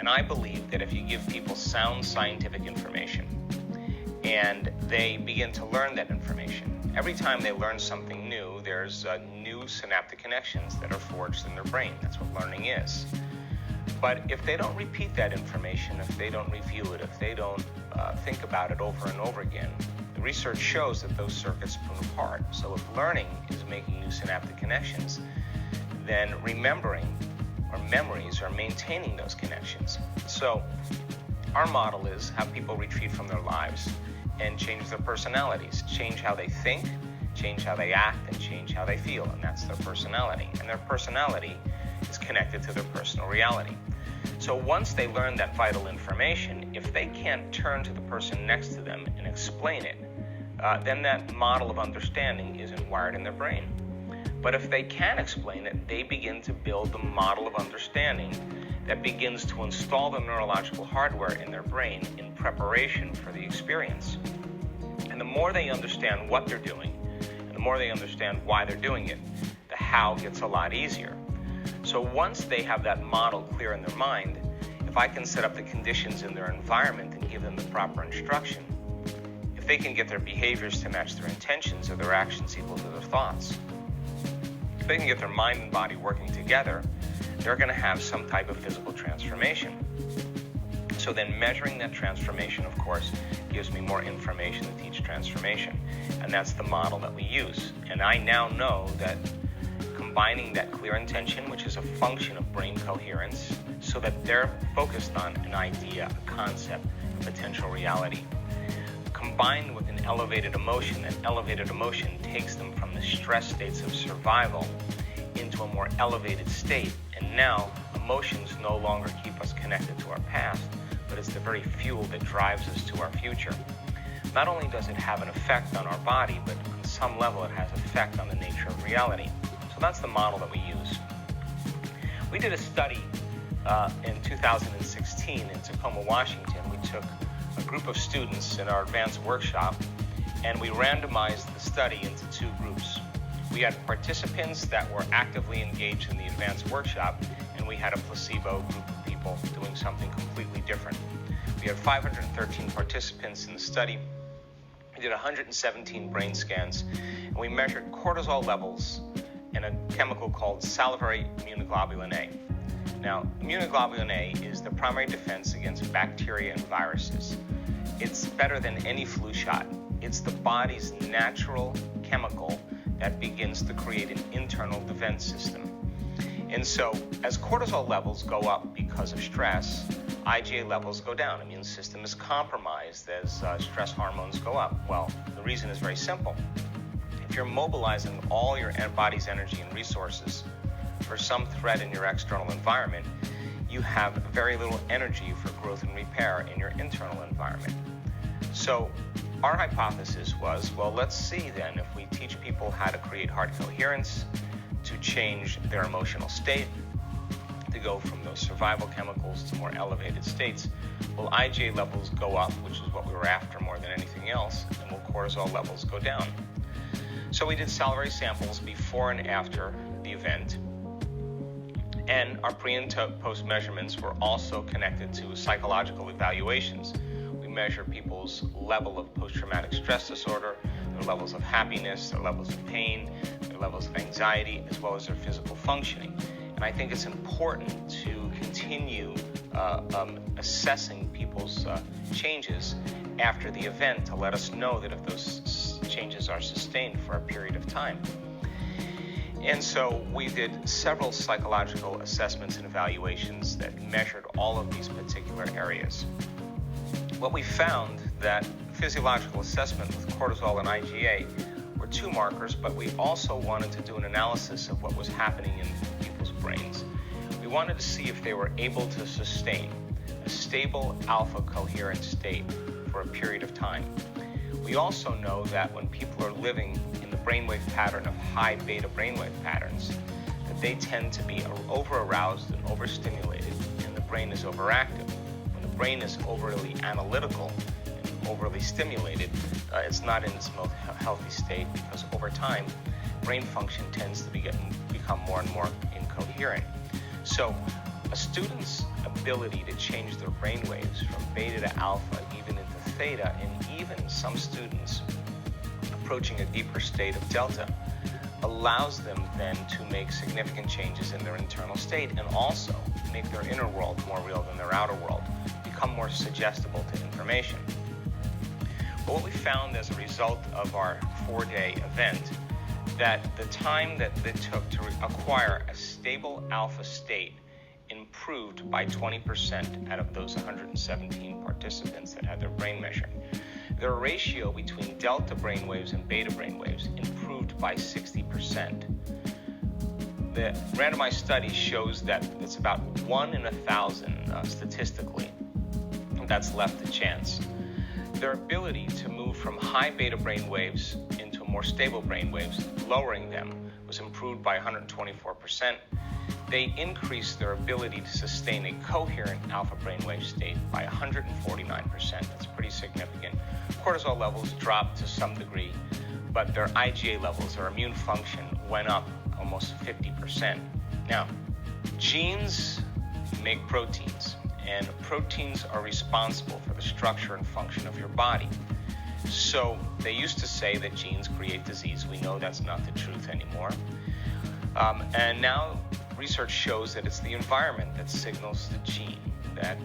I believe that if you give people sound scientific information and they begin to learn that information, every time they learn something new, there's new synaptic connections that are forged in their brain. That's what learning is. But if they don't repeat that information, if they don't review it, if they don't think about it over and over again, the research shows that those circuits split apart. So if learning is making new synaptic connections, then remembering or memories are maintaining those connections. So our model is have people retreat from their lives and change their personalities, change how they think, change how they act, and change how they feel, and that's their personality. And their personality is connected to their personal reality. So once they learn that vital information, if they can't turn to the person next to them and explain it, then that model of understanding isn't wired in their brain. But if they can explain it, they begin to build the model of understanding that begins to install the neurological hardware in their brain in preparation for the experience. And the more they understand what they're doing, and the more they understand why they're doing it, the how gets a lot easier. So once they have that model clear in their mind, if I can set up the conditions in their environment and give them the proper instruction, if they can get their behaviors to match their intentions or their actions equal to their thoughts, if they can get their mind and body working together, they're going to have some type of physical transformation. So then measuring that transformation, of course, gives me more information to teach transformation. And that's the model that we use. And I now know that combining that clear intention, which is a function of brain coherence, so that they're focused on an idea, a concept, a potential reality, combined with an elevated emotion. That elevated emotion takes them from the stress states of survival into a more elevated state. And now emotions no longer keep us connected to our past, but it's the very fuel that drives us to our future. Not only does it have an effect on our body, but on some level it has effect on the nature of reality. So that's the model that we use. We did a study in 2016 in Tacoma, Washington. We took a group of students in our advanced workshop, and we randomized the study into two groups. We had participants that were actively engaged in the advanced workshop, and we had a placebo group of people doing something completely different. We had 513 participants in the study. We did 117 brain scans, and we measured cortisol levels and a chemical called salivary immunoglobulin A. Now, immunoglobulin A is the primary defense against bacteria and viruses. It's better than any flu shot. It's the body's natural chemical that begins to create an internal defense system. And so, as cortisol levels go up because of stress, IgA levels go down. Immune system is compromised as stress hormones go up. Well, the reason is very simple. If you're mobilizing all your body's energy and resources for some threat in your external environment, you have very little energy for growth and repair in your internal environment. So our hypothesis was, well, let's see then if we teach people how to create heart coherence, to change their emotional state, to go from those survival chemicals to more elevated states, will IgA levels go up, which is what we were after more than anything else, and will cortisol levels go down? So we did salivary samples before and after the event, and our pre and post measurements were also connected to psychological evaluations. We measure people's level of post-traumatic stress disorder, their levels of happiness, their levels of pain, their levels of anxiety, as well as their physical functioning. And I think it's important to continue assessing people's changes after the event to let us know that if those changes are sustained for a period of time. And so we did several psychological assessments and evaluations that measured all of these particular areas. What we found that physiological assessment with cortisol and IgA were two markers, but we also wanted to do an analysis of what was happening in people's brains. We wanted to see if they were able to sustain a stable alpha coherent state for a period of time. We also know that when people are living in the brainwave pattern of high beta brainwave patterns, that they tend to be over-aroused and overstimulated brain is overactive. When the brain is overly analytical and overly stimulated, it's not in its most healthy state, because over time, brain function tends to become more and more incoherent. So a student's ability to change their brain waves from beta to alpha, even into theta, and even some students approaching a deeper state of delta, allows them then to make significant changes in their internal state, and also make their inner world more real than their outer world, become more suggestible to information. But what we found as a result of our 4-day event, that the time that it took to acquire a stable alpha state improved by 20% out of those 117 participants that had their brain measured. The ratio between delta brainwaves and beta brainwaves improved by 60%. The randomized study shows that it's about 1 in 1,000 statistically that's left to chance. Their ability to move from high beta brainwaves into more stable brainwaves, lowering them, was improved by 124%. They increased their ability to sustain a coherent alpha brainwave state by 149%. That's pretty significant. Cortisol levels dropped to some degree, but their IgA levels, their immune function, went up almost 50%. Now, genes make proteins, and proteins are responsible for the structure and function of your body. So they used to say that genes create disease. We know that's not the truth anymore. And now research shows that it's the environment that signals the gene that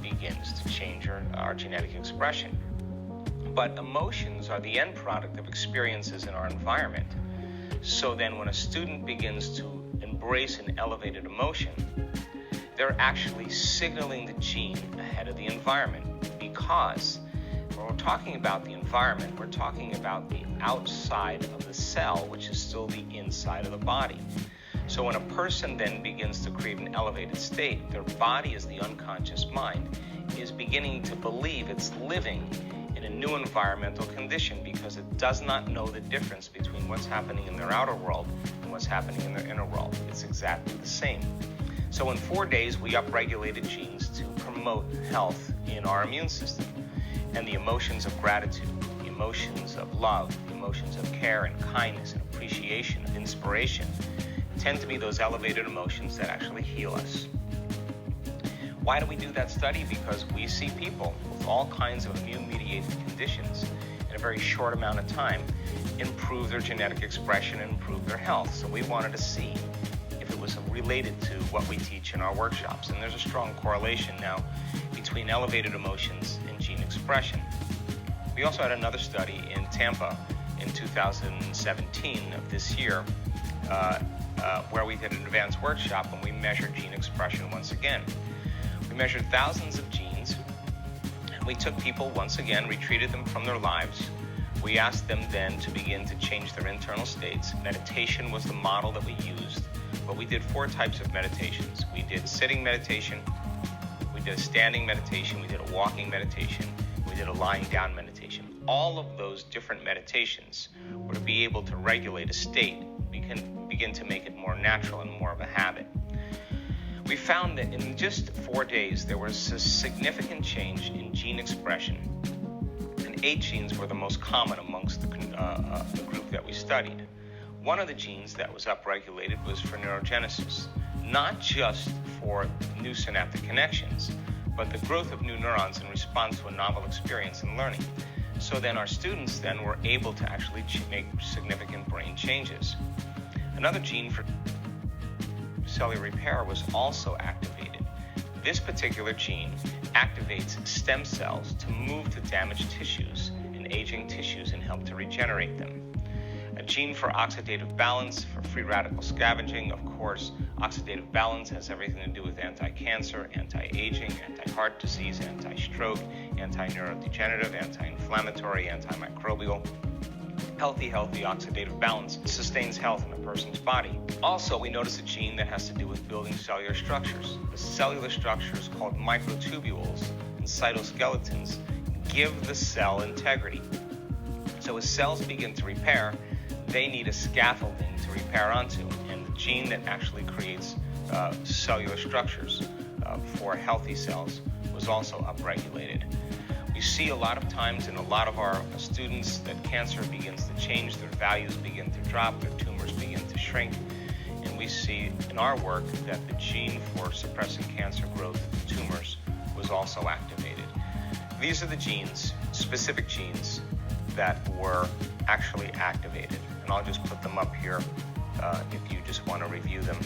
begins to change our genetic expression. But emotions are the end product of experiences in our environment. So then when a student begins to embrace an elevated emotion, they're actually signaling the gene ahead of the environment, because when we're talking about the environment, we're talking about the outside of the cell, which is still the inside of the body. So when a person then begins to create an elevated state, their body, as the unconscious mind, is beginning to believe it's living in a new environmental condition, because it does not know the difference between what's happening in their outer world and what's happening in their inner world. It's exactly the same. So in 4 days, we upregulated genes to promote health in our immune system, and the emotions of gratitude, the emotions of love, the emotions of care and kindness and appreciation and inspiration tend to be those elevated emotions that actually heal us. Why do we do that study? Because we see people with all kinds of immune-mediated conditions in a very short amount of time improve their genetic expression and improve their health. So we wanted to see if it was related to what we teach in our workshops. And there's a strong correlation now between elevated emotions and gene expression. We also had another study in Tampa in 2017 of this year, where we did an advanced workshop and we measured gene expression once again. We measured thousands of genes, and we took people once again, retreated them from their lives. We asked them then to begin to change their internal states. Meditation was the model that we used, but we did 4 types of meditations. We did sitting meditation, we did a standing meditation, we did a walking meditation, we did a lying down meditation. All of those different meditations were to be able to regulate a state, begin to make it more natural and more of a habit. We found that in just 4 days, there was a significant change in gene expression, and 8 genes were the most common amongst the group that we studied. One of the genes that was upregulated was for neurogenesis, not just for new synaptic connections, but the growth of new neurons in response to a novel experience and learning. So then our students then were able to actually make significant brain changes. Another gene for cellular repair was also activated. This particular gene activates stem cells to move to damaged tissues and aging tissues and help to regenerate them. A gene for oxidative balance, for free radical scavenging. Of course, oxidative balance has everything to do with anti-cancer, anti-aging, anti-heart disease, anti-stroke, anti-neurodegenerative, anti-inflammatory, antimicrobial. Healthy oxidative balance sustains health in a person's body. Also, we notice a gene that has to do with building cellular structures. The cellular structures called microtubules and cytoskeletons give the cell integrity. So as cells begin to repair, they need a scaffolding to repair onto, and the gene that actually creates cellular structures, for healthy cells was also upregulated. We see a lot of times in a lot of our students that cancer begins to change, their values begin to drop, their tumors begin to shrink, and we see in our work that the gene for suppressing cancer growth in tumors was also activated. These are the genes, specific genes, that were actually activated, and I'll just put them up here if you just want to review them.